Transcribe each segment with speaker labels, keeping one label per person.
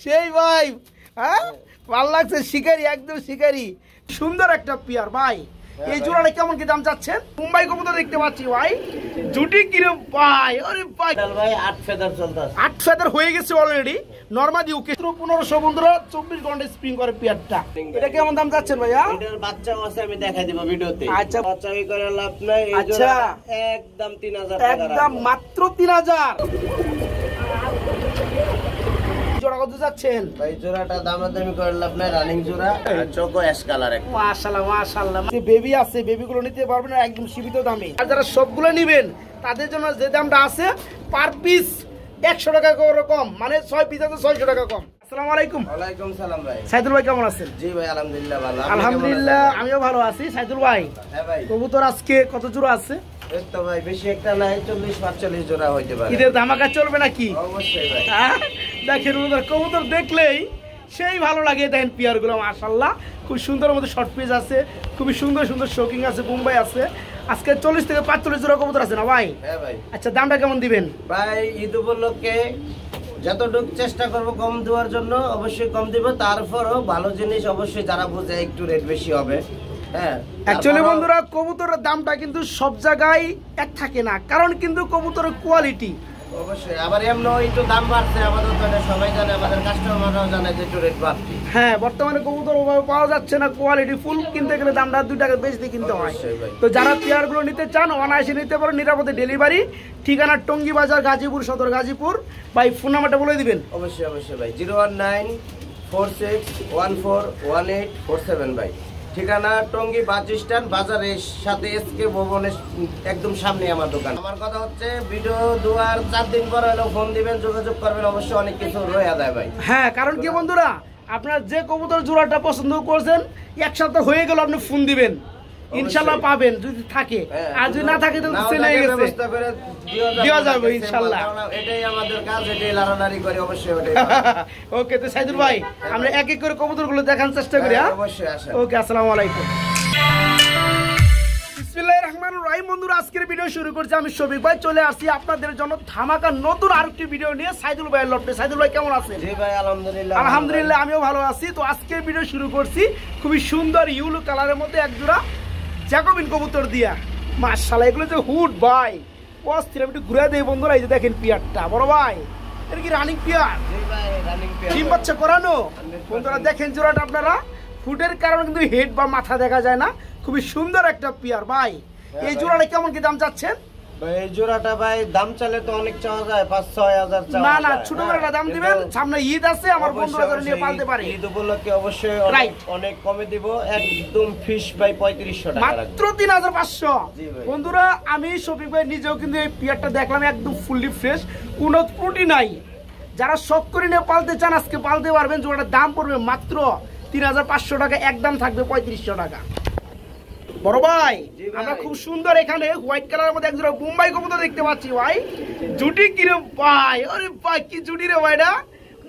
Speaker 1: সেই ভাই হ্যাঁ ভালো লাগছে শিকারি একদম শিকারি সুন্দর একটা পেয়ার ভাই এই জোড়াটা কেমন কি দাম চাচ্ছেন মুম্বাই কবুতর দেখতে পাচ্ছি ভাই জুটি কিরম ভাই আরে ভাই
Speaker 2: ভাই 8 ফেদার চলতেছে
Speaker 1: 8 ফেদার হয়ে গেছে অলরেডি নরমালি ওকে 1500 বন্ধুরা 24 ঘন্টা স্প্রিং করে পেয়ারটা এটা কেমন দাম চাচ্ছেন ভাইয়া
Speaker 2: এটার বাচ্চাও আছে আমি দেখাই দেব ভিডিওতে
Speaker 1: আচ্ছা
Speaker 2: বাচ্চাই করে লাভ নাই এই
Speaker 1: আচ্ছা
Speaker 2: একদম 3000 টাকা
Speaker 1: একদম মাত্র 3000 জোড়া কত যাচ্ছেন
Speaker 2: ভাই জোড়াটা দামাদামি করে লাভ নাই রানিং জোড়া চোখো অ্যাশ কালার একটা
Speaker 1: মাশাআল্লাহ মাশাআল্লাহ যে বেবি আছে বেবিগুলো নিতে পারবেন একদম সীমিত দামে আর যারা সবগুলো নেবেন তাদের জন্য যে দামটা আছে পার পিস 100 টাকা করে কম মানে 6 পিস আছে 600 টাকা কম আসসালামু আলাইকুম
Speaker 2: ওয়ালাইকুম সালাম ভাই
Speaker 1: সাইদুল ভাই কেমন আছেন
Speaker 2: জি ভাই আলহামদুলিল্লাহ ভালো
Speaker 1: আলহামদুলিল্লাহ আমিও ভালো আছি সাইদুল ভাই
Speaker 2: হ্যাঁ ভাই
Speaker 1: কবুতর আজকে কত জোড়া আছে
Speaker 2: এই তো ভাই বেশি একটা নাই 40 45 জোড়া হইতে পারে
Speaker 1: ঈদের ধামাকা চলবে নাকি
Speaker 2: অবশ্যই ভাই
Speaker 1: দেখেন কবুতর দেখলেই সেই ভালো লাগে দেখেন পিয়ারগুলো মাশাআল্লাহ খুব সুন্দর মধ্যে শর্ট পিস আছে খুবই সুন্দর সুন্দর শোকিং আছে বোম্বাই আছে আজকে 40 থেকে 45 জোড়া কবুতর আছে না ভাই
Speaker 2: হ্যাঁ ভাই
Speaker 1: আচ্ছা দামটা কেমন দিবেন
Speaker 2: ভাই ঈদ উপলক্ষে যতটুকু চেষ্টা করব কম দেওয়ার জন্য অবশ্যই কম দিব তারপরও ভালো জিনিস অবশ্যই যারা বুঝে একটু রেট বেশি হবে হ্যাঁ
Speaker 1: অ্যাকচুয়ালি বন্ধুরা কবুতরের দামটা কিন্তু সব জায়গায় এক থাকে না কারণ কিন্তু কবুতরের কোয়ালিটি
Speaker 2: অবশ্যই আবার এমন একটু দাম বাড়ছে আমাদের তো সবাই জানে আমাদের কাস্টমাররাও জানে যে একটু রেট বাড়ছে
Speaker 1: হ্যাঁ বর্তমানে কবুতর ওভাবে পাওয়া যাচ্ছে না কোয়ালিটি ফুল কিনতে গেলে দামটা 2 টাকা বেশি দিয়ে কিনতে হয় তো যারা পেয়ারগুলো নিতে চান অনায়াসে নিতে পারেন নিরাপদে ডেলিভারি ঠিকানা টঙ্গী বাজার গাজীপুর সদর গাজীপুর ভাই ফোন নাম্বারটা বলে দিবেন
Speaker 2: অবশ্যই অবশ্যই ভাই 01946181847 ভাই ঠিকানা টঙ্গী বাস স্ট্যান্ড বাজারের সাথে এসকে ভবনের একদম সামনে আমার দোকান আমার কথা হচ্ছে ভিডিও দুয়ার 4 দিন পর হলো ফোন দিবেন যোগাযোগ করবেন অবশ্যই অনেক কিছু রয়ে যায় ভাই
Speaker 1: হ্যাঁ কারণ কি বন্ধুরা আপনারা যে কবুতর জোড়াটা পছন্দ করছেন এক সপ্তাহ হয়ে গেল আপনি ফোন দিবেন ইনশাআল্লাহ পাবেন যদি থাকে আর যদি না থাকে তো সেল হয়ে গেছে
Speaker 2: ব্যবস্থা করে
Speaker 1: দেওয়া যাবে ইনশাআল্লাহ
Speaker 2: এটাই আমাদের কাজ এটাই লাড়ালাড়ি করি অবশ্যই ওটাই
Speaker 1: ওকে তো সাইদুল ভাই আমরা এক এক করে কবুতরগুলো দেখার চেষ্টা করি হ্যাঁ
Speaker 2: অবশ্যই আসেন
Speaker 1: ওকে আসসালামু আলাইকুম বিসমিল্লাহির রহমানির রহিম বন্ধুরা আজকের ভিডিও শুরু করছি আমি শফিক ভাই চলে আসছি আপনাদের জন্য ধামাকা নতুন আরেকটি ভিডিও নিয়ে সাইদুল ভাইয়ের লফটে সাইদুল ভাই কেমন আছেন
Speaker 2: জি ভাই আলহামদুলিল্লাহ
Speaker 1: আলহামদুলিল্লাহ আমিও ভালো আছি তো আজকের ভিডিও শুরু করছি খুবই সুন্দর ইউলো কালারের মধ্যে এক জোড়া জ্যাকোবিন কবুতর দিয়া মাশাআল্লাহ এগুলো যে হুড ভাই অস্থির একটু ঘুরে দেই বন্ধুরা এই যে দেখেন পিয়ারটা বড় ভাই এটা কি রানিং পিয়ার
Speaker 2: জি ভাই রানিং পিয়ার
Speaker 1: ডিম বাচ্চা করানো বন্ধুরা দেখেন জোড়াটা আপনারা ফুডের কারণে কিন্তু হেড বা মাথা দেখা যায় না খুবই সুন্দর একটা পিয়ার ভাই এই জোড়াটা কেমন কি দাম চাচ্ছেন
Speaker 2: ভাই এই জোড়াটা ভাই দাম চাইলে তো অনেক চাওয়া যায় 5-6 হাজার
Speaker 1: না না ছোট করে দাম দিবেন সামনে ঈদ আছে আমার বন্ধুরা করে নিয়ে পালতে পারে
Speaker 2: ঈদ উপলক্ষে অবশ্যই অনেক কমে দিব একদম ফিশ ভাই 3500 টাকা
Speaker 1: মাত্র 3500 বন্ধুরা আমি শফিক ভাই নিজেও কিন্তু এই পিয়ারটা দেখলাম একদম ফুললি ফ্রেশ কোনো ত্রুটি নাই যারা শখ করে নিয়ে পালতে চান আজকে পালতে পারবেন জোড়াটার দাম পড়বে মাত্র 3500 টাকা একদম থাকবে 3500 টাকা বড় ভাই আমরা খুব সুন্দর এখানে হোয়াইট কালারের মধ্যে একজোড়া বোম্বাই কবুতর দেখতে পাচ্ছি ভাই জুটি কিরম ভাই আরে ভাই কি জুটি রে ভাইটা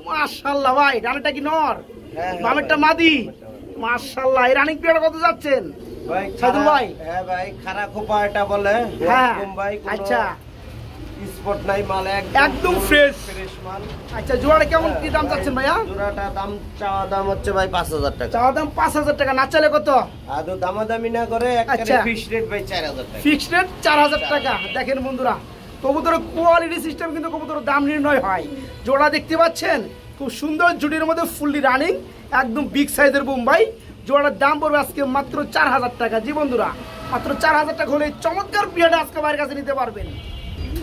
Speaker 1: মাশাআল্লাহ ভাই ডানেরটা কি নর বামেরটা মাদি মাশাআল্লাহ এই রানিং পিয়ারটা কত যাচ্ছেন
Speaker 2: ভাই
Speaker 1: সাইদুল ভাই
Speaker 2: হ্যাঁ ভাই খারা খোপা এটা বলে বোম্বাই
Speaker 1: আচ্ছা
Speaker 2: স্পট নাই মাল
Speaker 1: একদম ফ্রেশ
Speaker 2: মাল
Speaker 1: আচ্ছা জোড়াটা কেমন কি দাম চাচ্ছেন ভাইয়া
Speaker 2: জোড়াটা দাম চাওয়া দাম হচ্ছে ভাই 5000 টাকা
Speaker 1: চাওয়া দাম 5000 টাকা না চাইলে কত
Speaker 2: আদৌ দামাদামি না করে একটা ফিক্স রেট ভাই 4000 টাকা
Speaker 1: ফিক্স রেট 4000 টাকা দেখেন বন্ধুরা কবুতরের কোয়ালিটি সিস্টেম কিন্তু কবুতরের দাম নির্ণয় হয় জোড়া দেখতে পাচ্ছেন খুব সুন্দর জুটির মধ্যে ফুললি রানিং একদম বিগ সাইজের বোম্বাই জোড়ার দাম পড়বে আজকে মাত্র 4000 টাকা জি বন্ধুরা মাত্র 4000 টাকা হলে চমৎকার পিয়ারটা আজকে বাইরের কাছে নিতে পারবেন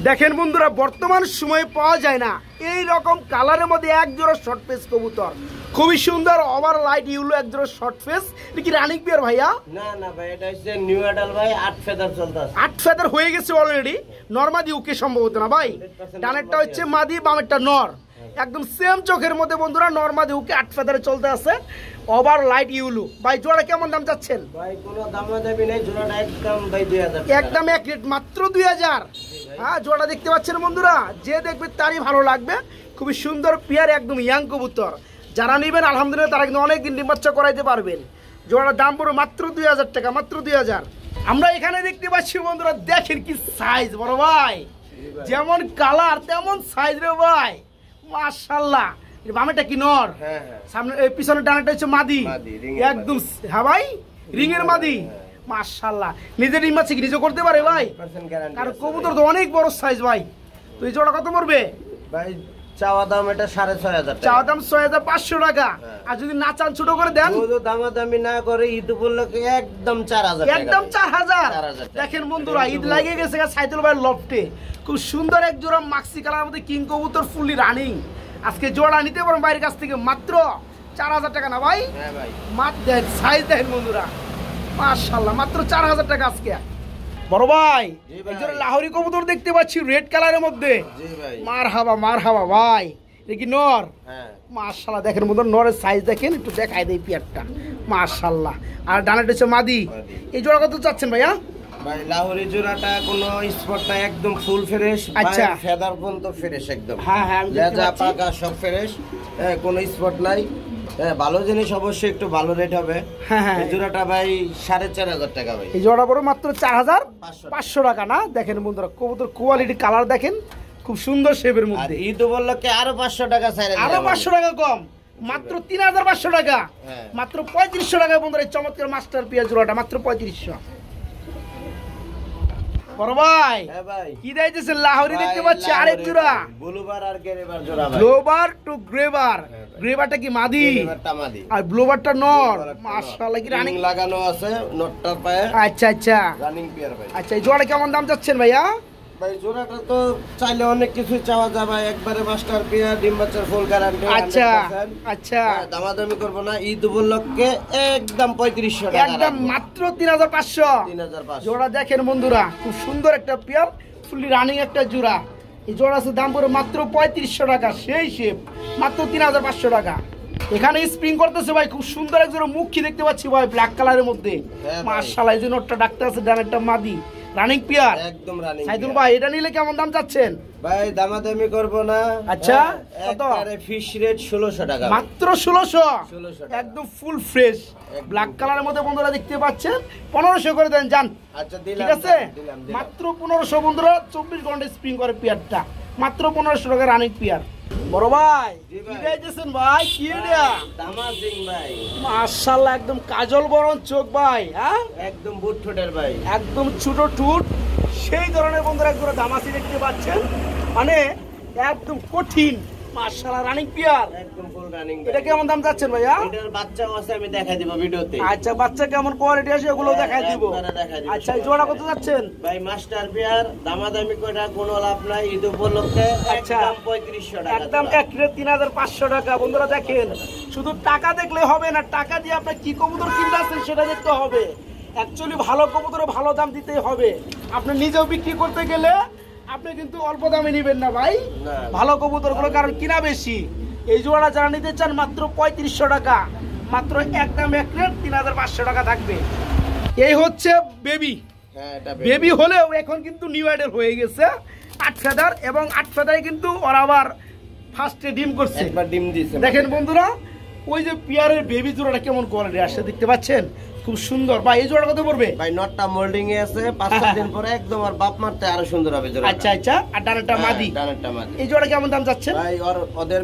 Speaker 1: দেখেন বন্ধুরা বর্তমান সময়ে পাওয়া যায় না এই রকম কালারের মধ্যে এক জোড়া শর্ট ফেস কবুতর খুবই সুন্দর ওভার লাইট ইউলো এক জোড়া শর্ট ফেস এটা কি রানিং পিয়ার ভাইয়া
Speaker 2: না না ভাই এটা হচ্ছে নিউ অ্যাডাল ভাই 8 ফেদার চলতেছে
Speaker 1: 8 ফেদার হয়ে গেছে অলরেডি নরমাদি ওকে সম্ভবত না ভাই ডানেরটা হচ্ছে মাদি বামেরটা নর একদম সেম চোখের মধ্যে বন্ধুরা নরমাদি ওকে 8 ফেদারে চলতে আছে ওভার লাইট ইউলো ভাই জোড়া কেমন দাম চাচ্ছেন
Speaker 2: ভাই কোনো দামাদামি নাই জোড়াটা একদম ভাই 2000
Speaker 1: একদম এক রেট মাত্র 2000 হ্যাঁ জোড়া দেখতে পাচ্ছেন বন্ধুরা যে দেখবে তারই ভালো লাগবে খুবই সুন্দর পিয়ার একদম ইয়াং কবুতর যারা নেবেন আলহামদুলিল্লাহ তারা কিন্তু অনেক দিন ডিম বাচ্চা করাইতে পারবেন জোড়ার দাম পড়বে মাত্র 2000 টাকা মাত্র 2000 আমরা এখানে দেখতে পাচ্ছি বন্ধুরা দেখেন কি সাইজ বড় ভাই যেমন কালার তেমন সাইজ রে ভাই মাশাআল্লাহ বামেটা কি নর?
Speaker 2: হ্যাঁ হ্যাঁ,
Speaker 1: সামনে এই পিছনের ডানাটা হচ্ছে মাদি।
Speaker 2: মাদি, রিংয়ের
Speaker 1: একদম
Speaker 2: মাদি।
Speaker 1: হ্যাঁ ভাই, রিংয়ের মাদি। মাশাআল্লাহ, নিজের ডিম বাচ্চা কি নিজে করতে পারে ভাই?
Speaker 2: 100% গ্যারান্টি।
Speaker 1: কারণ কবুতর তো অনেক বড় সাইজ ভাই। তো এই জোড়া কত পড়বে
Speaker 2: ভাই? চাওয়া দাম এটা 6500 টাকা।
Speaker 1: চাওয়া দাম 6500 টাকা। আর যদি না চান ছোট করে দেন,
Speaker 2: শুধু দামাদামি না করে ঈদ উপলক্ষে একদম 4000 টাকা।
Speaker 1: একদম 4000।
Speaker 2: 4000 টাকা।
Speaker 1: দেখেন বন্ধুরা, ঈদ লাগে গেছে সাইদুল ভাইয়ের লফটে খুব সুন্দর এক জোড়া মাক্সি কালার মধ্যে কিং কবুতর ফুললি রানিং। আজকে জোড়া নিতে পারেন বাইরের কাছ থেকে মাত্র 4000 টাকা না ভাই?
Speaker 2: হ্যাঁ ভাই,
Speaker 1: মাত্র দেন সাইজ দেখেন বন্ধুরা, মাশাআল্লাহ মাত্র 4000 টাকা আজকে। বড় ভাই,
Speaker 2: জি ভাই।
Speaker 1: এই জোড়া লাহোরি কবুতর দেখতে পাচ্ছি রেড কালারের মধ্যে।
Speaker 2: জি ভাই।
Speaker 1: মারহাবা ভাই, এটা কি নর?
Speaker 2: হ্যাঁ,
Speaker 1: মাশাআল্লাহ দেখেন বন্ধুরা, নরের সাইজ দেখেন, একটু দেখাই দেই পিয়ারটা। মাশাআল্লাহ। আর ডানাটা হচ্ছে মাদি।
Speaker 2: মাদি।
Speaker 1: এই জোড়া কত চাচ্ছেন ভাইয়া?
Speaker 2: ভাই লাহোরি জোড়াটা কোনো স্পটটা একদম ফুল ফ্রেশ।
Speaker 1: আচ্ছা।
Speaker 2: ফেদার পর্যন্ত ফ্রেশ একদম।
Speaker 1: হ্যাঁ হ্যাঁ, আমি দেখতে
Speaker 2: লেজা
Speaker 1: পাচ্ছি।
Speaker 2: পাকা সব ফ্রেশ, কোনো স্পট নাই। হ্যাঁ, ভালো জিনিস অবশ্যই একটু ভালো রেট হবে।
Speaker 1: হ্যাঁ হ্যাঁ,
Speaker 2: এই জোড়াটা ভাই 4500 টাকা ভাই।
Speaker 1: এই জোড়া বড় মাত্র
Speaker 2: 500
Speaker 1: 4500 টাকা না? দেখেন বন্ধুরা, কবুতর কোয়ালিটি কালার দেখেন, খুব সুন্দর শেপের
Speaker 2: আর
Speaker 1: মধ্যে।
Speaker 2: ঈদ উপলক্ষে আরো 500 টাকা ছাড়ে দিলাম
Speaker 1: আরো
Speaker 2: আমি।
Speaker 1: 500 টাকা কম, মাত্র 3500 টাকা।
Speaker 2: হ্যাঁ।
Speaker 1: মাত্র 3500 টাকায় বন্ধুরা এই চমৎকার মাস্টার পিয়াজ জোড়াটা মাত্র 3500। বড় ভাই,
Speaker 2: হ্যাঁ ভাই,
Speaker 1: কি দিয়েছে? লাহোরি দেখতে
Speaker 2: ভাই,
Speaker 1: পাচ্ছি আরেক
Speaker 2: লাহোরি
Speaker 1: জোড়া,
Speaker 2: ব্লুবার আর গ্রেবার জোড়া ভাই।
Speaker 1: গ্লোবার টু গ্রেবার।
Speaker 2: হ্যাঁ ভাই।
Speaker 1: গ্রেবারটা কি মাদি
Speaker 2: গ্রেবারটা মাদি।
Speaker 1: আর ব্লোবারটা নর?
Speaker 2: গ্লোবার একটা নর।
Speaker 1: মাশাআল্লাহ, কি রানিং
Speaker 2: রিং লাগানো আছে নটটার পায়ে।
Speaker 1: আচ্ছা আচ্ছা
Speaker 2: রানিং পেয়ার ভাই।
Speaker 1: আচ্ছা, এই জোড়া কেমন দাম চাচ্ছেন ভাইয়া?
Speaker 2: ভাই জোড়াটা তো চাইলে অনেক কিছু চাওয়া যায় ভাই। একবারে মাস্টার পেয়ার, ডিম বাচ্চার ফুল গ্যারান্টি।
Speaker 1: আচ্ছা আচ্ছা,
Speaker 2: দামাদামি করবো না, ঈদ উপলক্ষে একদম 3500 টাকা
Speaker 1: একদম
Speaker 2: রাখবো।
Speaker 1: মাত্র 3500।
Speaker 2: 3500।
Speaker 1: জোড়া দেখেন বন্ধুরা, খুব সুন্দর একটা পেয়ার, ফুললি রানিং একটা জোড়া। এই জোড়া আছে দাম পড়ে মাত্র 3500 টাকা, সেই শেপ মাত্র 3500 টাকা। এখানে স্প্রিং করতেছে ভাই, খুব সুন্দর এক জোড়া মুখী দেখতে পাচ্ছি ভাই, ব্ল্যাক কালারের মধ্যে।
Speaker 2: হ্যাঁ ভাই।
Speaker 1: মাশাআল্লাহ, এই জন্য ওটা ডাক্তার আছে, ডানেরটা মাদি, রানিং পেয়ার।
Speaker 2: একদম রানিং।
Speaker 1: সাইদুল ভাই, এটা নিলে কেমন দাম চাচ্ছেন?
Speaker 2: ভাই দামাদামি করবো না।
Speaker 1: আচ্ছা,
Speaker 2: হ্যাঁ,
Speaker 1: কত?
Speaker 2: একবারে ফিশ রেট 1600 টাকা ভাই।
Speaker 1: মাত্র 1600।
Speaker 2: 1600 টাকা।
Speaker 1: একদম ফুল ফ্রেশ
Speaker 2: একদম।
Speaker 1: ব্ল্যাক কালারের মধ্যে বন্ধুরা দেখতে পাচ্ছেন। 1500 করে দেন যান,
Speaker 2: আচ্ছা দিলাম।
Speaker 1: ঠিক আছে?
Speaker 2: দিলাম।
Speaker 1: মাত্র 1500 বন্ধুরা, 24 ঘন্টা স্প্রিং করে পিয়ারটা, মাত্র 1500 টাকা রানিং পিয়ার। বড় ভাই,
Speaker 2: জি
Speaker 1: কি
Speaker 2: ভাই।
Speaker 1: দিয়েছেন ভাই? কি এটা?
Speaker 2: দামাজিং ভাই।
Speaker 1: মাশাআল্লাহ, একদম কাজল বরণ চোখ ভাই, হ্যাঁ
Speaker 2: একদম বুট ঠোঁটের ভাই।
Speaker 1: একদম ছোট ঠুট, সেই ধরনের বন্ধুরা একজোড়া দামাসি দেখতে পাচ্ছেন, মানে একদম কঠিন। মাশাআল্লাহ, রানিং পিয়ার।
Speaker 2: একদম ফুল রানিং।
Speaker 1: এটা কেমন দাম যাচ্ছেন ভাইয়া?
Speaker 2: এটার বাচ্চাও আছে, আমি দেখাই দিব ভিডিওতে।
Speaker 1: আচ্ছা, বাচ্চা কেমন কোয়ালিটি আছে ওগুলো দেখাই দিব।
Speaker 2: একবারে দেখাই দিব।
Speaker 1: আচ্ছা, এই জোড়া কত যাচ্ছেন?
Speaker 2: ভাই মাস্টার পেয়ার, দামাদামি করে কোনো লাভ নাই। ঈদ উপলক্ষে
Speaker 1: আচ্ছা।
Speaker 2: একদম 3500 টাকা।
Speaker 1: একদম একুরেট 3500 টাকা। বন্ধুরা দেখেন, শুধু টাকা দেখলে হবে না, টাকা দিয়ে আপনি কি কবুতর কিনতে আসছেন সেটা দেখতে হবে। অ্যাকচুয়ালি ভালো কবুতরে ভালো দাম দিতে হবে। আপনি নিজেও বিক্রি করতে গেলে আপনি কিন্তু অল্প দামে নেবেন না ভাই,
Speaker 2: না।
Speaker 1: ভালো কবুতরগুলো, কারণ কিনা বেশি। এই জোড়া যারা নিতে চান মাত্র 3500 টাকা, মাত্র একদম এক রেট 3500 টাকা থাকবে। এই হচ্ছে বেবি।
Speaker 2: হ্যাঁ, এটা
Speaker 1: বেবি হলেও এখন কিন্তু নিউ আইডল হয়ে গেছে 8 ফেদার, এবং 8 ফেদারে কিন্তু ওরা আবার ফার্স্টে ডিম করছে।
Speaker 2: একবার ডিম দিয়েছে।
Speaker 1: দেখেন বন্ধুরা, ওই যে পিয়ারের বেবি জোড়াটা কেমন কোয়ালিটি আসছে দেখতে পাচ্ছেন, খুব সুন্দর। ভাই, এই জোড়া কত পড়বে?
Speaker 2: ভাই নটটা মোল্ডিং এ আছে, 5-7 দিন পরে একদম আর বাপ মারতে আরো সুন্দর হবে জোড়াটা।
Speaker 1: আচ্ছা আচ্ছা, আর ডানেরটা মাদি।
Speaker 2: ডানেরটা মাদি।
Speaker 1: এই জোড়া কেমন দাম যাচ্ছে?
Speaker 2: ভাই ওদের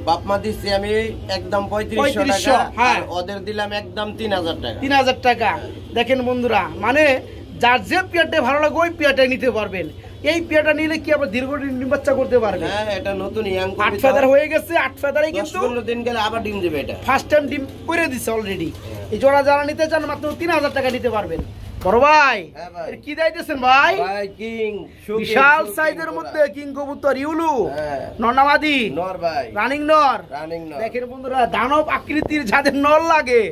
Speaker 2: বাপ মা দিচ্ছি আমি একদম 3500
Speaker 1: 3500,
Speaker 2: টাকা।
Speaker 1: হ্যাঁ।
Speaker 2: আর ওদের দিলাম একদম 3000 টাকা।
Speaker 1: 3000 টাকা। দেখেন বন্ধুরা, মানে যার যে পিয়ারটা ভালো লাগে ওই পিয়ারটাই নিতে পারবেন। এই পিয়ারটা নিলে কি আপনার দীর্ঘদিন ডিম বাচ্চা করতে পারবেন।
Speaker 2: হ্যাঁ, এটা নতুন ইয়াং
Speaker 1: 8 ফেদার হয়ে গেছে, 8 ফেদারে কিন্তু
Speaker 2: 10-15 দিন গেলে আবার ডিম দেবে এটা।
Speaker 1: ফার্স্ট টাইম ডিম করে দিছে অলরেডি। এই জোড়া যারা নিতে চান মাত্র 3000 টাকা নিতে পারবেন। বড় ভাই,
Speaker 2: হ্যাঁ ভাই।
Speaker 1: এর কি দিতেছেন ভাই?
Speaker 2: ভাই কিং
Speaker 1: বিশাল সাইজের মধ্যে কিং কবুতর ইউলু,
Speaker 2: হ্যাঁ।
Speaker 1: নরনামাদি,
Speaker 2: নর ভাই।
Speaker 1: রানিং নর।
Speaker 2: রানিং নর।
Speaker 1: দেখেন বন্ধুরা, দানব আকৃতির যাদের নর লাগে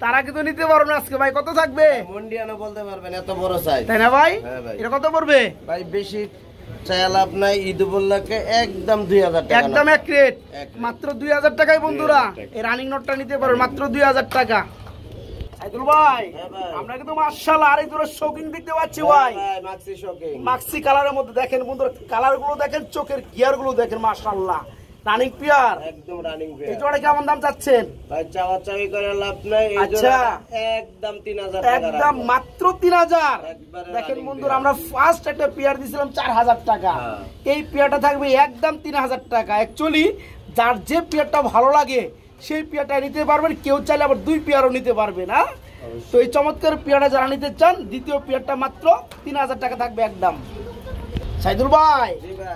Speaker 1: তারা কিন্তু নিতে পারবেন আজকে। ভাই, কত থাকবে?
Speaker 2: মন্ডিয়ানো বলতে পারবেন, এত বড় সাইজ।
Speaker 1: তাই না ভাই?
Speaker 2: হ্যাঁ ভাই।
Speaker 1: এটা কত পড়বে?
Speaker 2: ভাই বেশি চাই লাভ নাই, ঈদ উপলক্ষে একদম 2000 টাকা।
Speaker 1: একদম এক রেট,
Speaker 2: এক রেট।
Speaker 1: মাত্র 2000 টাকায় বন্ধুরা
Speaker 2: 2000 টাকা।
Speaker 1: এই রানিং নটটা নিতে পারবেন মাত্র 2000 টাকা। সাইদুল ভাই,
Speaker 2: হ্যাঁ ভাই।
Speaker 1: আমরা কিন্তু মাশাআল্লাহ আরেক জোড়া শৌকিং দেখতে পাচ্ছি ভাই,
Speaker 2: ভাই মাক্সি শোকিং।
Speaker 1: মাক্সি কালারের মধ্যে। দেখেন বন্ধুরা, কালার গুলো দেখেন, চোখের গিয়ার গুলো দেখেন, মাশাআল্লাহ রানিং পিয়ার।
Speaker 2: একদম রানিং
Speaker 1: এই
Speaker 2: পেয়ার।
Speaker 1: জোড়া কেমন দাম চাচ্ছেন?
Speaker 2: ভাই চাওয়া চাওয়ি করে লাভ নাই, এই
Speaker 1: আচ্ছা।
Speaker 2: জোড়া একদম 3000 টাকা।
Speaker 1: একদম মাত্র 3000।
Speaker 2: একবারে
Speaker 1: দেখেন
Speaker 2: running
Speaker 1: বন্ধুরা,
Speaker 2: pair।
Speaker 1: আমরা ফার্স্ট একটা পেয়ার দিয়েছিলাম 4000 টাকা,
Speaker 2: হ্যাঁ।
Speaker 1: এই পেয়ারটা থাকবে একদম 3000 টাকা। অ্যাকচুয়ালি যার যে পেয়ারটা ভালো লাগে সেই পেয়ারটা নিতে পারবেন, কেউ চাইলে আবার 2 পেয়ারও নিতে পারবেন। হ্যাঁ, তো এই চমৎকার পেয়ারটা যারা নিতে চান, দ্বিতীয় পেয়ারটা মাত্র 3000 টাকা থাকবে একদম। সাইদুল ভাই,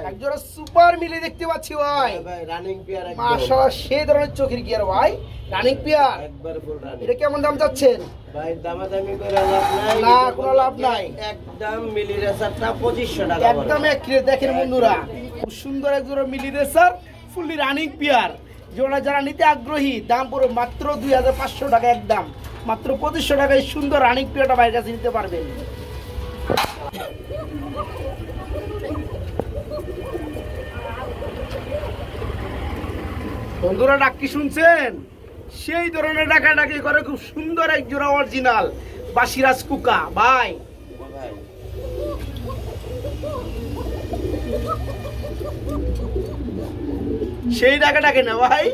Speaker 1: একজোড়া সুপার মিলি দেখতে পাচ্ছি ভাই,
Speaker 2: রানিং পেয়ার
Speaker 1: মাশাআল্লাহ সেই ধরনের চোখের গিয়ার ভাই, রানিং পেয়ার
Speaker 2: একবার ফুল রানিং।
Speaker 1: এটা কেমন দাম চাচ্ছেন
Speaker 2: ভাই? দামাদামি করে লাভ নাই,
Speaker 1: না কোনো লাভ নাই,
Speaker 2: একদম মিলি রেসারটা 2500 টাকা
Speaker 1: একদম এক রেট। দেখেন বন্ধুরা, খুব সুন্দর একজোড়া মিলি রেসার ফুললি রানিং পেয়ার, জোড়া যারা নিতে আগ্রহী, দাম পড়বে মাত্র 2500 টাকা একদম, মাত্র 2500 টাকায় সুন্দর রানিং পেয়ারটা বাইরের কাছে নিতে পারবেন। বন্ধুরা ডাক কি শুনছেন? সেই ধরনের ডাকাডাকি করে খুব সুন্দর এক জোড়া অরিজিনাল বাসিরাজ কুকা ভাই। সেই ডাকাডাকি না ভাই,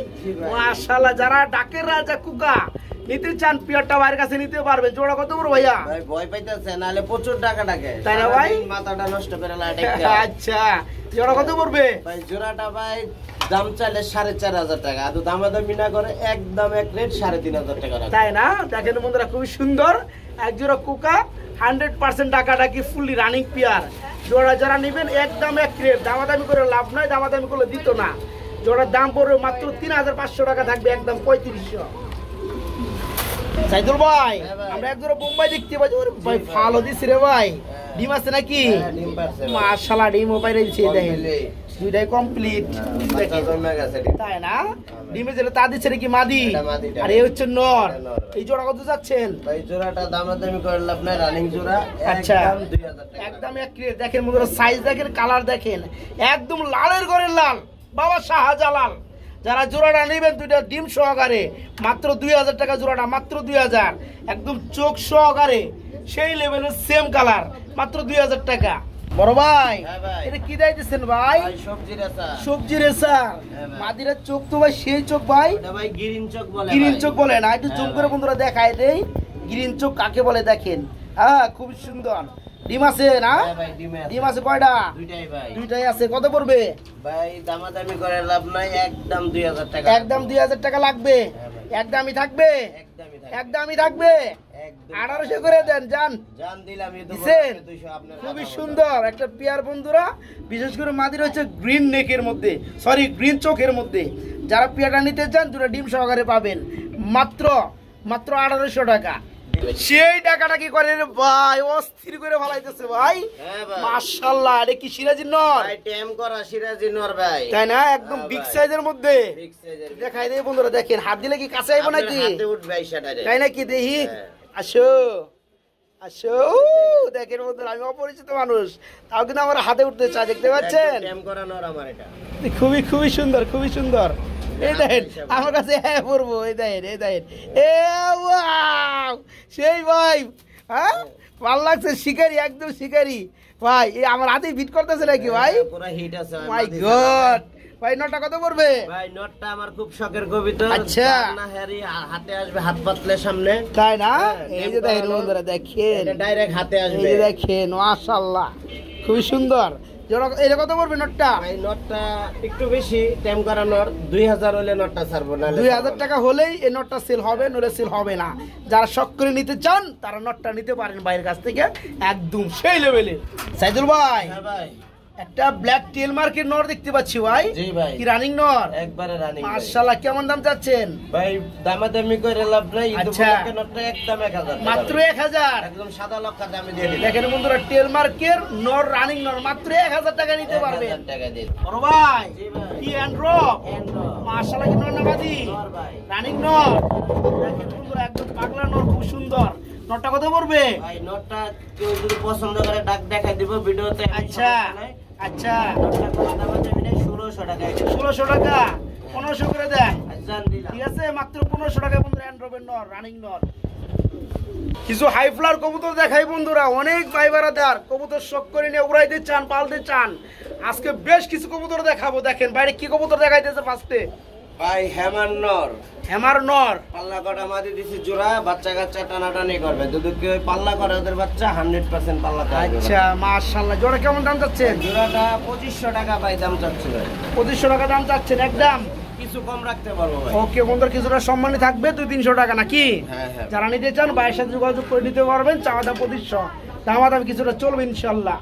Speaker 1: মাশাআল্লাহ যারা ডাকের রাজা কুকা নিতে চান পেয়ারটা ভাইয়ের কাছে নিতে পারবে। জোড়া কত বড় ভাইয়া?
Speaker 2: ভাই ভয় পাইতেছে, নালে প্রচুর টাকা ডাকে,
Speaker 1: তাই না ভাই?
Speaker 2: মাথাটা নষ্ট করে লাগে।
Speaker 1: আচ্ছা, জোড়া কত পড়বে
Speaker 2: ভাই? জোড়াটা ভাই দাম চাইলে 4500 টাকা, আর দামাদামি না করে একদম এক রেট 3500 টাকা।
Speaker 1: তাই না? দেখেন বন্ধুরা, খুবই সুন্দর এক জোড়া কুকা, 100% ডাকাডাকি ফুললি রানিং পেয়ার। জোড়া যারা নেবেন একদম এক রেট, দামাদামি করে লাভ নয়, দামাদামি করলে দিত না। জোড়ার দাম পড়বে মাত্র 3500 টাকা থাকবে একদম 3500। সাইদুল ভাই, আমরা এক জোড়া বোম্বাই দেখতে পাচ্ছি, ওরে ভাই ভালো দিছি রে ভাই, ডিম আছে নাকি? মাশাআল্লাহ ডিমও বাইরে দিছে, দেখেন দুইটাই কমপ্লিট, তাই না? ডিমে যেটা তা দিচ্ছে নাকি মাদি, আর এই হচ্ছে নর। এই জোড়া কত যাচ্ছেন
Speaker 2: ভাই? জোড়াটা দামাদামি করে লাভ নাই, রানিং জোড়া,
Speaker 1: আচ্ছা
Speaker 2: একদম 2000 টাকা
Speaker 1: একদম এক রেট। দেখেন বন্ধুরা, সাইজ দেখেন, কালার দেখেন, একদম লালের ঘরের লাল, বাবা শাহজালাল। যারা জোড়াটা নেবেন দুইটা ডিম সহকারে, মাত্র 2000 টাকা জোড়াটা, মাত্র 2000, একদম চোখ সহকারে সেই লেভেলের সেম কালার, মাত্র 2000 টাকা। বড় ভাই, এটা কি দিতেছেন ভাই?
Speaker 2: সবজি রেসা।
Speaker 1: সবজি রেসা মাদিরার চোখ তো ভাই সেই চোখ ভাই,
Speaker 2: ভাই গ্রিন চোখ বলে।
Speaker 1: গ্রিন চোখ বলে না? একটু জুম করে বন্ধুরা দেখায় দেই, গ্রিন চোখ কাকে বলে দেখেন। হ্যাঁ, খুব সুন্দর। ডিম আছে না? ডিম আছে কয়টা?
Speaker 2: দুইটাই ভাই।
Speaker 1: দুইটাই আছে। কত পড়বে
Speaker 2: ভাই? দামাদামি করে লাভ নাই, একদম 2000 টাকা।
Speaker 1: একদম 2000 টাকা লাগবে, একদমই থাকবে, একদমই থাকবে। 1800 করে দেন, জান
Speaker 2: জান দিলাম।
Speaker 1: খুবই সুন্দর একটা পেয়ার বন্ধুরা, বিশেষ করে মাদির হচ্ছে গ্রিন নেকের মধ্যে, সরি গ্রিন চোখের মধ্যে। যারা পেয়ারটা নিতে চান দুটো ডিম সহকারে পাবেন, মাত্র 1800 টাকা। সেই টাকাটা কি করে রে ভাই, অস্থির করে ফলাইতেছে ভাই। মাশাআল্লাহ, এটা কি সিরাজি নর?
Speaker 2: ভাই টেম করা সিরাজি নর ভাই,
Speaker 1: তাই না? একদম বিগ সাইজের মধ্যে দেখাই দেই বন্ধুরা, দেখেন হাত দিলে কি কাছে আইবো নাকি?
Speaker 2: হাতে উঠবে ভাই সেটা,
Speaker 1: তাই নাকি? দেখি, আসো আসো। দেখেন বন্ধুরা, আমি অপরিচিত মানুষ, তাও কিন্তু আমার হাতে উঠতে চাই, দেখতে পাচ্ছেন?
Speaker 2: টেম করা নর আমার এটা।
Speaker 1: খুবই খুবই সুন্দর, খুবই সুন্দর। এই দেখেন আমার কাছে হ্যাঁ পড়বো, এই দেখেন, এই দেখেন, এ ওয়াও সেই ভাই। হ্যাঁ, ভালো লাগছে, শিকারি, একদম শিকারি ভাই। এই আমার হাতে ফিট করতেছে নাকি ভাই?
Speaker 2: পুরো হিট আছে
Speaker 1: মাই গড ভাই। নটটা কত পড়বে
Speaker 2: ভাই? নটটা আমার খুব শখের কবিতা।
Speaker 1: আচ্ছা,
Speaker 2: না হ্যারি হাতে আসবে, হাত পাতলে সামনে,
Speaker 1: তাই না? এই যে দেখেন বন্ধুরা, দেখেন
Speaker 2: এটা ডাইরেক্ট হাতে আসবে,
Speaker 1: এই যে দেখেন, মাশাআল্লাহ খুবই সুন্দর। এটা কত পড়বে নটটা?
Speaker 2: ভাই নটটা একটু বেশি, টেম করা নট 2000 হলে নটটা ছাড়বো না।
Speaker 1: 2000 টাকা হলেই এই নটটা সেল হবে, নলে সেল হবে না। যারা শখ করে নিতে চান তারা নটটা নিতে পারেন বাইরের কাছ থেকে, একদম সেই লেভেলের। সাইদুল ভাই,
Speaker 2: হ্যাঁ ভাই,
Speaker 1: একটা ব্ল্যাক টেল মার্কের নর দেখতে পাচ্ছি ভাই।
Speaker 2: জি ভাই।
Speaker 1: কি রানিং নর?
Speaker 2: একবারে রানিং।
Speaker 1: মাশাআল্লাহ, কেমন দাম চাচ্ছেন
Speaker 2: ভাই? দামাদামি করে লাভ নাই,
Speaker 1: আচ্ছা
Speaker 2: নটটা একদম 1000,
Speaker 1: মাত্র 1000,
Speaker 2: একদম সাদা লক্ষা দামে দিয়ে দিই।
Speaker 1: দেখেন বন্ধুরা, টেল মার্কের নর, রানিং নর, মাত্র 1000 টাকা নিতে পারবেন।
Speaker 2: 1000 টাকা দিন।
Speaker 1: বড় ভাই,
Speaker 2: জি ভাই।
Speaker 1: কি অ্যান্ড্রপ, মাশাআল্লাহ, কি নর না মাদি?
Speaker 2: নর ভাই,
Speaker 1: রানিং নর। দেখেন বন্ধুরা, একদম পাগলা নর, খুব সুন্দর। নটটা কত পড়বে
Speaker 2: ভাই? নটটা কেউ যদি পছন্দ করে ডাক দেখাই দিব ভিডিওতে।
Speaker 1: আচ্ছা আচ্ছা,
Speaker 2: নটটা কোনো দামাদামি নেই, 1600 টাকা।
Speaker 1: 1600 টাকা, 1500 করে দেন,
Speaker 2: জান দিলাম।
Speaker 1: ঠিক আছে? মাত্র 1500 টাকা বন্ধুরা, অ্যান্ড্রপের নর, রানিং নর। কিছু হাই ফ্লার কবুতর দেখাই বন্ধুরা, অনেক ভাই বারাদার কবুতর শখ করে নিয়ে উড়াইতে চান, পালতে চান, আজকে বেশ কিছু কবুতর দেখাবো। দেখেন বাইরে কি কবুতর দেখাইতেছে ফার্স্টে
Speaker 2: ভাই হেমার নর,
Speaker 1: হেমার নর,
Speaker 2: পাল্লা কটা মাদি দিছি জোড়া, বাচ্চা কাচ্চা টানাটানি করবে, যদি কেউ পাল্লা করে ওদের বাচ্চা 100% পাল্লা করবে।
Speaker 1: আচ্ছা মাশাআল্লাহ। জোড়া কেমন দাম চাচ্ছেন?
Speaker 2: জোড়াটা 2500 টাকা ভাই দাম চাচ্ছে ভাই।
Speaker 1: 2500 টাকা দাম চাচ্ছেন একদম?
Speaker 2: কিছু কম রাখতে পারবো ভাই।
Speaker 1: ওকে বন্ধুরা, কিছুটা সম্মানী থাকবে 200-300 টাকা নাকি?
Speaker 2: হ্যাঁ হ্যাঁ।
Speaker 1: যারা নিতে চান ভাইয়ের সাথে যোগাযোগ করে নিতে পারবেন। চাওয়া দাম 2500, দামাদাম কিছুটা চলবে ইনশাল্লাহ।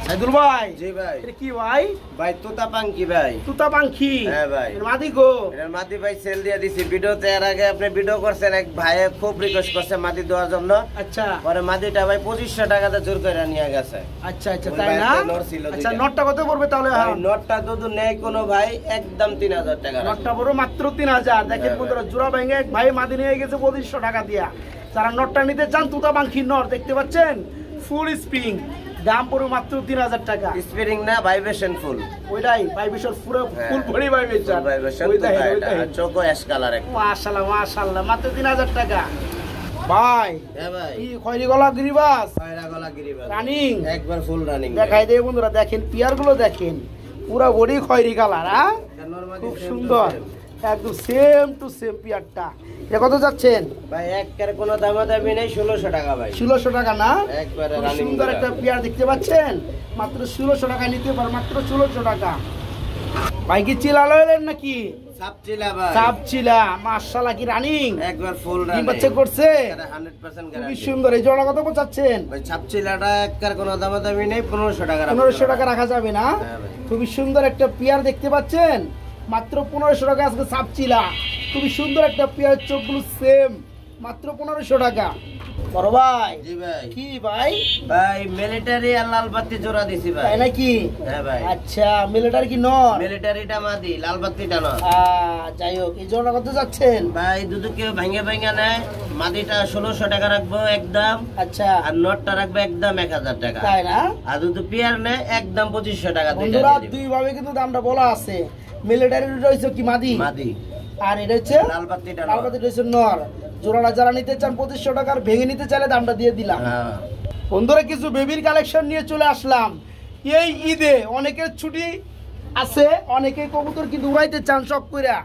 Speaker 1: সাইদুল ভাই,
Speaker 2: জি ভাই।
Speaker 1: এটা কি ভাই?
Speaker 2: ভাই তোতা পাঙ্কি ভাই।
Speaker 1: তুতা পাখি?
Speaker 2: হ্যাঁ ভাই।
Speaker 1: এর মাদি গো?
Speaker 2: এর মাদি ভাই সেল দিয়ে দিছি। ভিডিওতে এর আগে আপনি ভিডিও করছেন, এক ভাইয়ে খুব রিকোয়েস্ট করছে মাদি দেওয়ার জন্য।
Speaker 1: আচ্ছা
Speaker 2: পরে মাদিটা ভাই 2500 টাকাতে জোর করে নিয়ে গেছে।
Speaker 1: আচ্ছা আচ্ছা,
Speaker 2: ওই
Speaker 1: তাই না?
Speaker 2: ভাইয়ের নর ছিল
Speaker 1: আচ্ছা,
Speaker 2: দুইটা।
Speaker 1: নটটা কত পড়বে তাহলে?
Speaker 2: ভাই নটটা দুধ নেই কোনো ভাই, একদম 3000 টাকা।
Speaker 1: নটটা পড়বে মাত্র 3000। দেখেন
Speaker 2: হ্যাঁ
Speaker 1: বন্ধুরা, জোড়া ভেঙে এক ভাই মাদি নিয়ে গেছে 2500 টাকা দিয়া। যারা নটটা নিতে চান, তুতা পাখি নর দেখতে পাচ্ছেন, ফুল স্প্রিং, দাম পড়বে মাত্র 3000 টাকা।
Speaker 2: স্পিরিং না, ভাইব্রেশন ফুল।
Speaker 1: ওইটাই ভাইবেশন, পুরো ফুল ভরি ভাইবেশন।
Speaker 2: ভাইব্রেশন
Speaker 1: ওইটাই
Speaker 2: তো
Speaker 1: ওইটাই।
Speaker 2: এটা চোখো অ্যাশ কালার এক।
Speaker 1: মাশাআল্লাহ মাশাআল্লাহ, মাত্র 3000 টাকা। ভাই
Speaker 2: হ্যাঁ ভাই।
Speaker 1: কি খয়রি গলা গিরিবাস
Speaker 2: খয়রা গলা গিরিবাস।
Speaker 1: রানিং
Speaker 2: একবার ফুল রানিং।
Speaker 1: দেখাই দেয় বন্ধুরা, দেখেন পিয়ার গুলো দেখেন, পুরা বডি খয়রি কালার। হ্যাঁ, খুব সুন্দর, একদম সেম টু সেম পিয়ারটা। এটা কত যাচ্ছেন
Speaker 2: ভাই? একের কোনো দামাদামি নেই, 1600 টাকা ভাই।
Speaker 1: 1600 টাকা না?
Speaker 2: একবারে
Speaker 1: খুব
Speaker 2: রানিং
Speaker 1: সুন্দর একটা পিয়ার দেখতে পাচ্ছেন, মাত্র 1600 টাকা নিতে পার, মাত্র 1600 টাকা। ভাই কি চিলা লইলেন নাকি?
Speaker 2: সাপচিলা ভাই।
Speaker 1: সাপচিলা, মাশাআল্লাহ, কি রানিং?
Speaker 2: একবার ফুল
Speaker 1: ডিম
Speaker 2: রানিং।
Speaker 1: বাচ্চা করছে?
Speaker 2: এটা 100%
Speaker 1: খুবই
Speaker 2: গ্যারান্টি।
Speaker 1: সুন্দর। এই জোড়া কত চাচ্ছেন?
Speaker 2: ভাই সাপচিলাটা একের কোনো দামাদামি নেই, 1500 টাকা।
Speaker 1: 1500 টাকা রাখা যাবে না?
Speaker 2: হ্যাঁ ভাই।
Speaker 1: খুবই সুন্দর একটা পিয়ার দেখতে পাচ্ছেন, মাত্র 1500 টাকা আজকে সাপচিলা। খুবই সুন্দর একটা পিয়ার, চোখগুলো সেম, মাত্র 1500 টাকা। বড় ভাই,
Speaker 2: জি ভাই।
Speaker 1: কি ভাই?
Speaker 2: ভাই মিলিটারি আর লাল বাতি জোড়া দিছি ভাই।
Speaker 1: তাই নাকি?
Speaker 2: হ্যাঁ ভাই।
Speaker 1: আচ্ছা, মিলিটারি কি নর?
Speaker 2: মিলিটারিটা মাদি, লাল বাতিটা না।
Speaker 1: যাই হোক, এই জোড়া কত যাচ্ছেন?
Speaker 2: ভাই দুধ কেউ ভাঙে ভাঙে নেয়, মাদিটা 1600 টাকা রাখবো একদম,
Speaker 1: আচ্ছা,
Speaker 2: আর নটটা রাখবো একদম 1000 টাকা।
Speaker 1: তাই না?
Speaker 2: আর দুধ পিয়ার নেয় একদম 2500 টাকা।
Speaker 1: বন্ধুরা, দুই ভাবে কিন্তু দামটা বলা আছে। মিলিটারি রয়েছে কি মাদি,
Speaker 2: মাদি,
Speaker 1: আর এটা হচ্ছে
Speaker 2: লাল বাতিটা
Speaker 1: লাল বাতি রয়েছে নর। জোড়াটা যারা নিতে চান 2500 টাকার, ভেঙে নিতে চাইলে দামটা দিয়ে দিলাম।
Speaker 2: হ্যাঁ।
Speaker 1: বন্ধুরা, কিছু বেবির কালেকশন নিয়ে চলে আসলাম। এই ঈদে অনেকের ছুটি আছে, অনেকে কবুতর কিন্তু উড়াইতে চান শখ কইরা।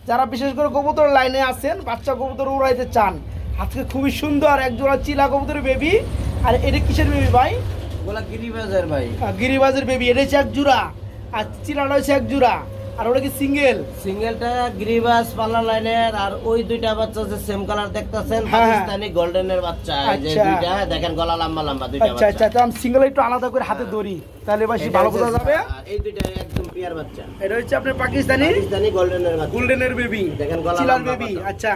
Speaker 1: যারা বিশেষ করে কবুতর লাইনে আছেন, বাচ্চা কবুতর উড়াইতে চান, আজকে খুবই সুন্দর এক জোড়া চিলা কবুতরের বেবি। আর এটা কিসের বেবি ভাই?
Speaker 2: ওগুলা গিরিবাজার ভাই।
Speaker 1: গিরিবাজের বেবি। এটা হচ্ছে এক জোড়া, আর চিলাটা হচ্ছে এক জোড়া। আর ওটা কি সিঙ্গেল?
Speaker 2: সিঙ্গেলটা গিরিবাজ পাল্লা লাইনের, আর ওই দুইটা বাচ্চা যে সেম কালার দেখতাছেন,
Speaker 1: হ্যাঁ।
Speaker 2: পাকিস্তানি গোল্ডেনের বাচ্চা। এই যে
Speaker 1: আচ্ছা।
Speaker 2: দুইটা দেখেন, গলা লম্বা লম্বা দুইটা
Speaker 1: আচ্ছা আচ্ছা,
Speaker 2: বাচ্চা।
Speaker 1: তো আমি সিঙ্গেল একটু আলাদা করে হাতে ধরি, তাহলে বেশি
Speaker 2: এটা
Speaker 1: ভালো
Speaker 2: হচ্ছে-
Speaker 1: বোঝা যাবে।
Speaker 2: আর এই দুইটা একদম পিয়ার বাচ্চা,
Speaker 1: এটা হচ্ছে আপনার পাকিস্তানি
Speaker 2: পাকিস্তানি গোল্ডেনের বাচ্চা।
Speaker 1: গোল্ডেনের বেবি,
Speaker 2: দেখেন গলা
Speaker 1: চিলার
Speaker 2: লম্বা
Speaker 1: বেবি।
Speaker 2: পাতা।
Speaker 1: আচ্ছা,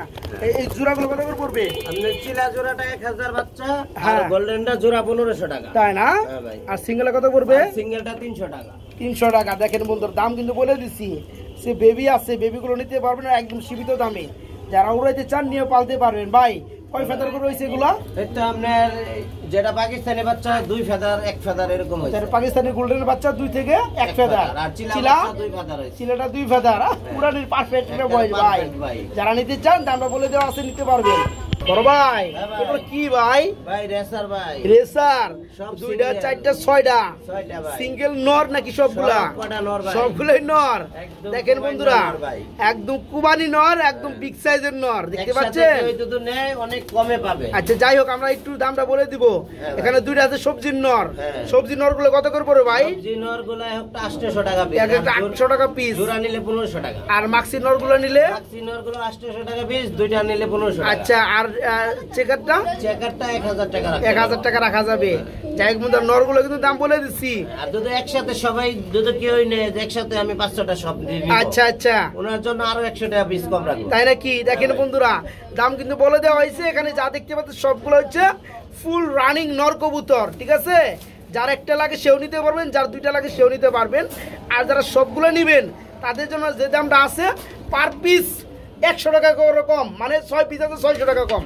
Speaker 1: এই জোড়াগুলো কত করে পড়বে?
Speaker 2: আপনার চিলা জোড়াটা 1000 বাচ্চা, আর
Speaker 1: হ্যাঁ।
Speaker 2: গোল্ডেনটা জোড়া 1500 টাকা।
Speaker 1: তাই না?
Speaker 2: হ্যাঁ ভাই।
Speaker 1: আর সিঙ্গেলে কত পড়বে?
Speaker 2: আর সিঙ্গেলটা 300 টাকা।
Speaker 1: 300 টাকা। দেখেন বন্ধুর দাম কিন্তু বলে দিছি। সে বেবি আছে, বেবিগুলো নিতে পারবেন একদম সীমিত দামে। যারা উড়াইতে চান নিয়ে পালতে পারবেন। ভাই কয় ফেদার করে রয়েছে এগুলা?
Speaker 2: এই তো আপনার যেটা পাকিস্তানি বাচ্চা 2 ফেদার 1 ফেদার এরকম হয়েছে।
Speaker 1: পাকিস্তানি গোল্ডেনের বাচ্চা 2 থেকে 1 ফেদার,
Speaker 2: আর চিলা
Speaker 1: চিলা
Speaker 2: বাচ্চা 2 ফেদার হয়েছে।
Speaker 1: চিলাটা 2 ফেদার। পুরানির পারফেক্ট
Speaker 2: একদম
Speaker 1: বয়স ভাই।
Speaker 2: perfect ভাই।
Speaker 1: যারা নিতে চান দামটা বলে দেওয়া আছে, নিতে পারবেন। বড় ভাই,
Speaker 2: হ্যাঁ ভাই।
Speaker 1: এগুলো কি ভাই?
Speaker 2: ভাই রেসার ভাই।
Speaker 1: রেসার
Speaker 2: সব
Speaker 1: 2টা
Speaker 2: single।
Speaker 1: 4টা 6টা
Speaker 2: 6টা ভাই।
Speaker 1: সিঙ্গেল নর নাকি সবগুলা?
Speaker 2: সবকটা নর ভাই।
Speaker 1: সবগুলাই নর।
Speaker 2: একদম
Speaker 1: দেখেন
Speaker 2: কুবানি
Speaker 1: বন্ধুরা,
Speaker 2: নর ভাই।
Speaker 1: একদম কুবানি নর, একদম বিগ সাইজের নর দেখতে
Speaker 2: একসাথে
Speaker 1: পাচ্ছেন।
Speaker 2: কেউ যদি নেয় অনেক কমে পাবে।
Speaker 1: আচ্ছা, যাই হোক, আমরা একটু দামটা বলে দিব।
Speaker 2: হ্যাঁ ভাই।
Speaker 1: এখানে 2টা আছে সবজির নর।
Speaker 2: হ্যাঁ।
Speaker 1: সবজির নর গুলো কত করে পড়বে ভাই?
Speaker 2: সবজি নর গুলা একটা 800 টাকা পিস।
Speaker 1: এক একটা 800 টাকা পিস।
Speaker 2: জোড়া নিলে 1500 টাকা।
Speaker 1: আর মাক্সি নর গুলো নিলে?
Speaker 2: মাক্সি নর গুলো 800 টাকা পিস, দুইটা নিলে 1500 টাকা।
Speaker 1: আচ্ছা, আর চেকারটা
Speaker 2: চেকারটা 1000 টাকা রাখা।
Speaker 1: 1000 টাকা রাখা যাবে। যাই হোক বন্ধুরা, নর গুলো কিন্তু দাম বলে দিচ্ছি।
Speaker 2: আর যদি একসাথে সবাই যদি কেউই নেয়, একসাথে আমি 500টা সব দিয়ে দিব।
Speaker 1: আচ্ছা আচ্ছা,
Speaker 2: ওনার জন্য আরো 100 টাকা পিস কম রাখবো।
Speaker 1: তাই নাকি? দেখেন বন্ধুরা, দাম কিন্তু বলে দেওয়া হয়েছে। এখানে যা দেখতে পাচ্ছেন সবগুলো হচ্ছে ফুল রানিং নর কবুতর, ঠিক আছে? যার একটা লাগে সেও নিতে পারবেন, যার 2টা লাগে সেও নিতে পারবেন। আর যারা সবগুলো নেবেন তাদের জন্য যে দামটা আছে, পার পিস 100 টাকা করে কম, মানে 6 পিস আছে 600 টাকা কম।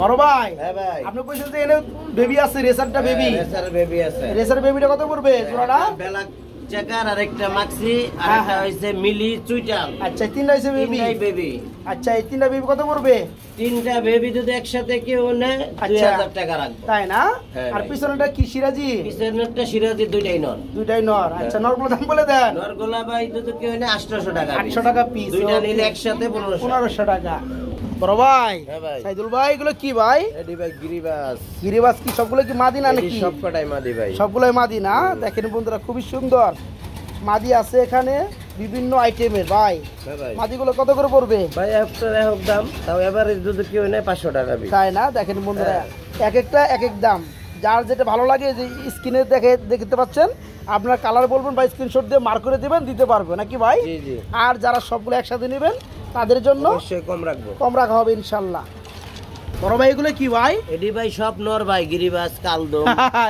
Speaker 1: বড় ভাই,
Speaker 2: হ্যাঁ ভাই।
Speaker 1: আপনি কইছেন যে এনে বেবি আছে, রেসারটা বেবি।
Speaker 2: রেসার বেবি আছে।
Speaker 1: রেসার বেবিটা কত পড়বে জোড়াটা?
Speaker 2: ব্ল্যাক চেকার আর একটা মাক্সি আর
Speaker 1: হ্যাঁ,
Speaker 2: একটা
Speaker 1: হ্যাঁ।
Speaker 2: হইছে মিলি চুইটাল।
Speaker 1: আচ্ছা, 3টা হইছে বেবি।
Speaker 2: তিনটাই বেবি।
Speaker 1: আচ্ছা, এই 3টা বেবি কত পড়বে?
Speaker 2: 3টা বেবি যদি একসাথে কেউ নেয়
Speaker 1: আচ্ছা।
Speaker 2: 2000 টাকা রাখবো।
Speaker 1: তাই না?
Speaker 2: হ্যাঁ
Speaker 1: আর
Speaker 2: ভাই।
Speaker 1: পিছনেটা কি সিরাজি?
Speaker 2: পিছনেরটা সিরাজি, দুইটাই নর।
Speaker 1: 2টাই নর। আচ্ছা, নরগুলো দাম বলে দেন।
Speaker 2: নরগোলা ভাই যদি কেউ নেয় 800 টাকা।
Speaker 1: 800 টাকা পিস।
Speaker 2: দুইটা নিলে একসাথে 1500।
Speaker 1: 1500 টাকা। বড় ভাই,
Speaker 2: হ্যাঁ ভাই।
Speaker 1: সাইদুল ভাই, এগুলো কি ভাই?
Speaker 2: এডি ভাই গিরিবাস।
Speaker 1: গিরিবাস কি সবগুলো কি মাদি না
Speaker 2: এডি
Speaker 1: নাকি?
Speaker 2: সবকটাই মাদি ভাই।
Speaker 1: সবগুলোই মাদি না? দেখেন বন্ধুরা, খুবই সুন্দর মাদি আছে এখানে। বিভিন্ন আইটেমের ভাই।
Speaker 2: হ্যাঁ ভাই
Speaker 1: মাদিগুলো কত করে পড়বে
Speaker 2: ভাই একটা এক দাম, তাও এভারেজ যদি কেউ নেয় 500 টাকা বিল।
Speaker 1: তাই না? দেখেন বন্ধুরা এক একটা এক এক দাম, যার যেটা ভালো লাগে যে স্ক্রিনে দেখতে পাচ্ছেন, আপনার কালার বলবেন বা স্ক্রিনশট দিয়ে মার্ক করে দিবেন, দিতে পারবে নাকি ভাই?
Speaker 2: জি জি।
Speaker 1: আর যারা সবগুলো একসাথে নেবেন তাদের জন্য
Speaker 2: অবশ্যই কম রাখবো,
Speaker 1: কম রাখা হবে ইনশাল্লাহ। বড় ভাই এগুলো কি ভাই?
Speaker 2: এডি ভাই সব নর ভাই, গিরিবাজ, কালদম,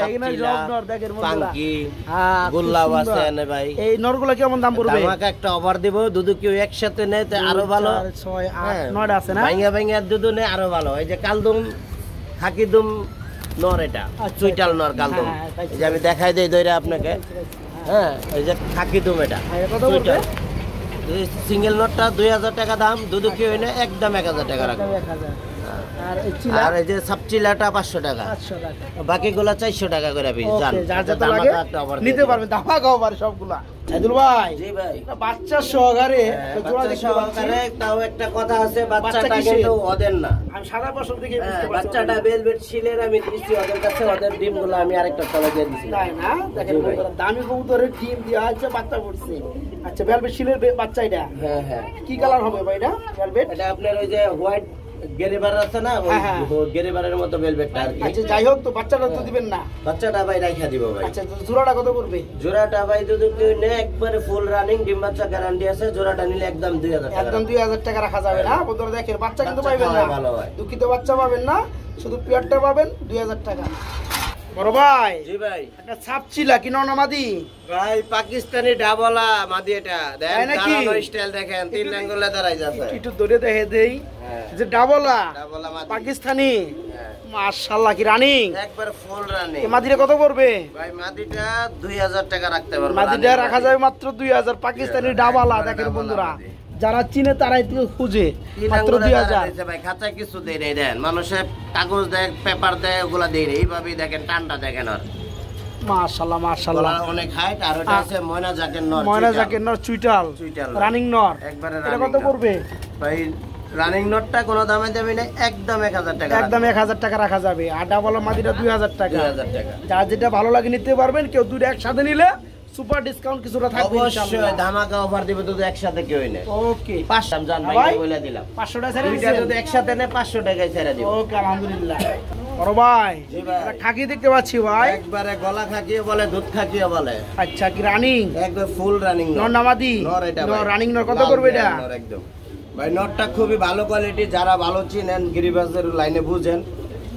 Speaker 1: এখানে সব নর দেখেন বন্ধুরা।
Speaker 2: পাঙ্কি,
Speaker 1: হ্যাঁ, খুব
Speaker 2: গোল্লাও
Speaker 1: সুন্দর।
Speaker 2: আছে এনে ভাই।
Speaker 1: এই নরগুলো কেমন দাম পড়বে?
Speaker 2: আমাকে একটা অফার দিব, দুধ কেউ একসাথে নেয় তো আরো ভালো।
Speaker 1: 6 8
Speaker 2: হ্যাঁ,
Speaker 1: 9টা আছে না?
Speaker 2: ভাঙ্গা ভাঙ্গা দুধ নেয় আরো ভালো। এই যে কালদম, খাকিদম নর, এটা
Speaker 1: আচ্ছা,
Speaker 2: চুইটাল নর কালদম।
Speaker 1: হ্যাঁ, হ্যাঁ,
Speaker 2: এই যে আমি দেখাই দেই দইরা আপনাকে। হ্যাঁ, এই যে খাকিদম, এটা
Speaker 1: হ্যাঁ, কত পড়বে?
Speaker 2: সিঙ্গেল নটটা 2000 টাকা দাম, দুধ কেউ নেয় একদম 1000 টাকা রাখবো।
Speaker 1: 1000। আর এই চিলা
Speaker 2: আর এই যে সাবচিলাটা 500 টাকা,
Speaker 1: 500 টাকা।
Speaker 2: বাকিগুলা 400 টাকা করে পিস।
Speaker 1: ওকে, যার যেটা লাগে নিতে পারবেন, ধামাকা অফার সবগুলা। সাইদুল ভাই,
Speaker 2: জি ভাই।
Speaker 1: এটা বাচ্চা সহকারে জোড়া
Speaker 2: বাচ্চা
Speaker 1: দেখতে পাচ্ছি।
Speaker 2: সহকারে, তাও একটা কথা আছে,
Speaker 1: বাচ্চা
Speaker 2: বাচ্চাটা
Speaker 1: কিসের?
Speaker 2: কিন্তু ওদের না।
Speaker 1: আমি সাদা পশম থেকে
Speaker 2: হ্যাঁ,
Speaker 1: বুঝতে পারছি।
Speaker 2: বাচ্চাটা ভেলভেট শিলের আমি দিচ্ছি ওদের কাছে, ওদের ডিমগুলো আমি আরেকটা তলে দিয়ে দিছি।
Speaker 1: তাই না? দেখেন
Speaker 2: জি ভাই।
Speaker 1: বন্ধুরা, দামি কবুতরের ডিম দেওয়া আছে, বাচ্চা পড়ছে। আচ্ছা, ভেলভেট শিলের বাচ্চা এটা
Speaker 2: হ্যাঁ হ্যাঁ,
Speaker 1: কি কালার হবে ভাই এটা? ভেলভেট।
Speaker 2: এটা আপনার ওই যে হোয়াইট গেরিবার আছে না, ওই
Speaker 1: হ্যাঁ, হ্যাঁ।
Speaker 2: গেরিবারের মতো ভেলভেটটা আর কি।
Speaker 1: আচ্ছা, যাই হোক, তো বাচ্চাটা তো দিবেন না।
Speaker 2: বাচ্চাটা ভাই রাইখা দিব ভাই।
Speaker 1: আচ্ছা, তো জোড়াটা কত পড়বে?
Speaker 2: জোড়াটা ভাই যদি কেউ নেয় একবারে ফুল রানিং ডিম বাচ্চা গ্যারান্টি আছে, জোড়াটা নিলে একদম 2000 টাকা।
Speaker 1: একদম 2000 টাকা রাখা যাবে না বন্ধুরা। দেখেন, বাচ্চা কিন্তু
Speaker 2: বাচ্চা
Speaker 1: পাবেন না,
Speaker 2: খাওয়াই ভালো হয়।
Speaker 1: দুঃখিত, বাচ্চা পাবেন না, শুধু পেয়ারটা পাবেন 2000 টাকা। বড় ভাই,
Speaker 2: জি ভাই।
Speaker 1: একটা ছাপছিলা কি ননামাদি?
Speaker 2: ভাই পাকিস্তানি ডাবলা মাদি, এটা
Speaker 1: তাই
Speaker 2: দেখেন
Speaker 1: নাকি?
Speaker 2: দাঁড়ানোর স্টাইল দেখেন, 3 অ্যাঙ্গেলে দাঁড়াই যাচ্ছে।
Speaker 1: একটু ধরে দেখে দেই
Speaker 2: হ্যাঁ,
Speaker 1: যে ডাবলা
Speaker 2: ডাবলা মাদি।
Speaker 1: পাকিস্তানি,
Speaker 2: হ্যাঁ,
Speaker 1: মাশাআল্লাহ, কি রানিং।
Speaker 2: একবার ফুল রানিং।
Speaker 1: এই মাদিটা কত পড়বে?
Speaker 2: ভাই মাদিটা 2000 টাকা রাখতে পারবো।
Speaker 1: মাদিটা রাখা যাবে মাত্র 2000। পাকিস্তানি ডাবলা দেখেন
Speaker 2: ডাবলা
Speaker 1: বন্ধুরা,
Speaker 2: মাদি।
Speaker 1: যারা চিনে তারাই তো খুঁজে,
Speaker 2: 3
Speaker 1: মাত্র
Speaker 2: আঙ্গুলে
Speaker 1: 2000।
Speaker 2: দাঁড়াইছে ভাই, খাঁচায় কিছু দেয় নাই দেন, মানুষে কাগজ দেয়, পেপার দেয়, ওগুলা দেয় নাই। এইভাবেই দেখেন, টানটা দেখেন। আর
Speaker 1: মাশাআল্লাহ মাশাআল্লাহ,
Speaker 2: গলা অনেক হাইট। আর ওটা আছে ময়না জাকের নর,
Speaker 1: ময়না
Speaker 2: চুইটাল।
Speaker 1: জাকের নর, চুইটাল
Speaker 2: চুইটাল
Speaker 1: রানিং নর।
Speaker 2: একবারে
Speaker 1: এটা
Speaker 2: running
Speaker 1: কত
Speaker 2: নর।
Speaker 1: পড়বে?
Speaker 2: ভাই রানিং নটটা কোনো দামে দেবে না, একদম 1000 টাকা।
Speaker 1: একদম 1000 টাকা রাখা যাবে। আর ডাবলা মাদিটা 2000 টাকা।
Speaker 2: 2000 টাকা।
Speaker 1: যার যেটা ভালো লাগে নিতে পারবেন। কেউ দুটো একসাথে নিলে সুপার ডিসকাউন্ট কিছুটা থাকবে
Speaker 2: অবশ্যই
Speaker 1: ইনশাআল্লাহ।
Speaker 2: ধামাকা অফার দিব, যদি একসাথে কেউ নেয়।
Speaker 1: ওকে,
Speaker 2: 500 জান ভাই,
Speaker 1: ভাই?
Speaker 2: বলে দিলাম।
Speaker 1: 500 টাকা ছেড়ে
Speaker 2: দুইটা
Speaker 1: দিচ্ছেন?
Speaker 2: যদি একসাথে নেয় 500 টাকায় ছেড়ে দিব।
Speaker 1: ওকে, আলহামদুলিল্লাহ। বড় ভাই,
Speaker 2: জি ভাই।
Speaker 1: একটা খাকি দেখতে পাচ্ছি ভাই।
Speaker 2: একবারে গলা খাকিয়ে বলে, দুধ খাকিয়ে বলে,
Speaker 1: আচ্ছা, কি রানিং
Speaker 2: একবার ফুল রানিং
Speaker 1: নর নামাদি?
Speaker 2: নর, এটা
Speaker 1: নর,
Speaker 2: ভাই।
Speaker 1: রানিং নর। কত
Speaker 2: লাল
Speaker 1: করবে এটা?
Speaker 2: নর একদম। ভাই নটটা খুবই ভালো কোয়ালিটি, যারা ভালো চিনেন, গিরিবাজের লাইনে বুঝেন,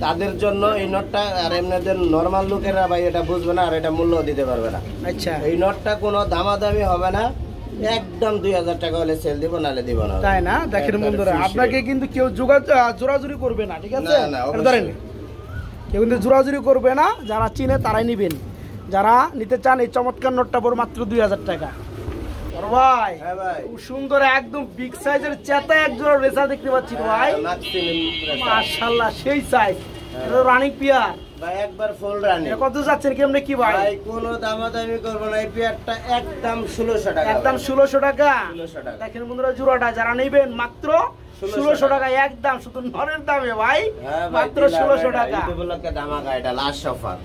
Speaker 2: তাদের জন্য এই নটটা। আর এমনিদের নরমাল লোকেরা ভাই এটা বুঝবে না, আর এটা মূল্য দিতে পারবে না।
Speaker 1: আচ্ছা,
Speaker 2: এই নটটা কোনো দামাদামি হবে না, একদম 2000 টাকা হলে সেল দিব, নালে দিব না।
Speaker 1: তাই না? দেখেন
Speaker 2: একবারে
Speaker 1: বন্ধুরা,
Speaker 2: full
Speaker 1: আপনাকে কিন্তু কেউ জোরাজুরি করবে না, ঠিক আছে?
Speaker 2: না, না, অবশ্যই।
Speaker 1: এটা ধরেন, কেউ কিন্তু জোরাজুরি করবে না, যারা চিনে তারাই নিবেন। যারা নিতে চান এই চমৎকার নোটটা পড়বে মাত্র 2000 টাকা। বড় ভাই,
Speaker 2: হ্যাঁ ভাই।
Speaker 1: খুব সুন্দর একদম বিগ সাইজের চেতা একজোড়া রেসা দেখতে পাচ্ছি ভাই। মাশাআল্লাহ, সেই সাইজ। এটা রানিং পিয়ার
Speaker 2: ভাই, একবার ফুল রানিং।
Speaker 1: কত যাচ্ছেন কেমনে কি ভাই?
Speaker 2: ভাই কোনো দামাদামি করবো না, এই পেয়ারটা একদম 1600 টাকা।
Speaker 1: একদম 1600 টাকা।
Speaker 2: 1600 টাকা।
Speaker 1: দেখেন বন্ধুরা, জোড়াটা যারা নেবেন মাত্র 1600 টাকা একদম, শুধু নরের দামে ভাই,
Speaker 2: হ্যাঁ ভাই,
Speaker 1: মাত্র 1600 টাকা।
Speaker 2: এই উপলক্ষে ধামাকা, এটা লাস্ট অফার।